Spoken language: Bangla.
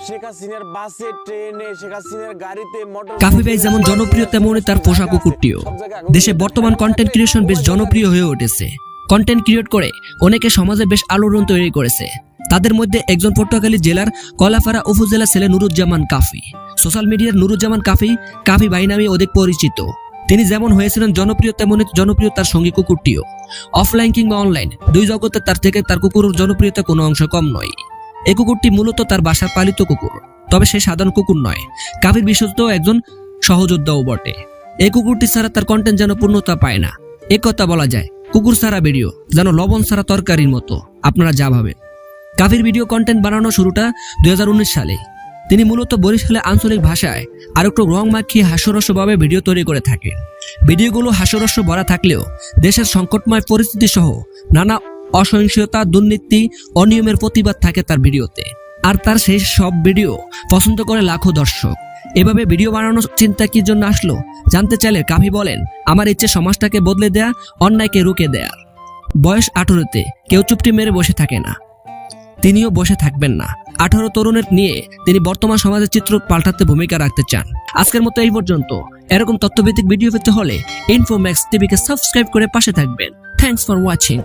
শেখ হাসিনার বাসে, ট্রেনে, শেখ হাসিনার গাড়িতে, মোটর। কাফি ভাই যেমন জনপ্রিয় তেমনই তার পোষা কুকুরটিও। দেশে বর্তমান কন্টেন্ট ক্রিয়েশন বেশ জনপ্রিয় হয়ে উঠেছে। কন্টেন্ট ক্রিয়েট করে অনেকে সমাজে বেশ আলোড়ন তৈরি করেছে। তাদের মধ্যে একজন পটুয়াখালী জেলার কলাপাড়া উপজেলা ছেলে নুরুজ্জামান কাফি। সোশ্যাল মিডিয়ার নুরুজ্জামান কাফি ভাই নামে অধিক পরিচিত। তিনি যেমন হয়েছিলেন জনপ্রিয় তেমনই জনপ্রিয় তার সঙ্গী কুকুরটিও। অফলাইন কিংবা অনলাইন দুই জগতে তার কুকুরের জনপ্রিয়তা কোনো অংশ কম নয়। এই কুকুরটি মূলত তার বাসার পালিত কুকুর, তবে সে সাধারণ কুকুর নয়, কাফির বিশ্বস্ত একজন সহযোদ্ধাও বটে। এই কুকুরটি ছাড়া তার কন্টেন্ট যেন পূর্ণতা পায় না। এক কথা বলা যায়, কুকুর ছাড়া ভিডিও যেন লবণ ছাড়া তরকারির মতো, আপনারা যা ভাবেন। কাফির ভিডিও কন্টেন্ট বানানো শুরুটা 2019 সালে। তিনি মূলত বরিশালে আঞ্চলিক ভাষায় আর একটু রং মাখিয়ে হাস্যরস্যভাবে ভিডিও তৈরি করে থাকে। ভিডিওগুলো হাস্যরস্য ভরা থাকলেও দেশের সংকটময় পরিস্থিতি সহ নানা অসহিংসতা, দুর্নীতি, অনিয়মের প্রতিবাদ থাকে তার ভিডিওতে। আর তার সেই সব ভিডিও পছন্দ করে লাখো দর্শক। এভাবে ভিডিও বানানোর চিন্তা কি জন্য আসলো জানতে চাইলে কাফি বলেন, আমার ইচ্ছে সমাজটাকে বদলে দেয়া, অন্যায়কে রুখে দেয়া। বয়স 18-তে কেউ চুপটি মেরে বসে থাকে না, তিনিও বসে থাকবেন না। 18 তরুণের নিয়ে তিনি বর্তমান সমাজের চিত্র পাল্টাতে ভূমিকা রাখতে চান। আজকের মতো এই পর্যন্ত। এরকম তথ্যভিত্তিক ভিডিও পেতে হলে ইনফোম্যাক্স টিভিকে সাবস্ক্রাইব করে পাশে থাকবেন। Thanks for watching.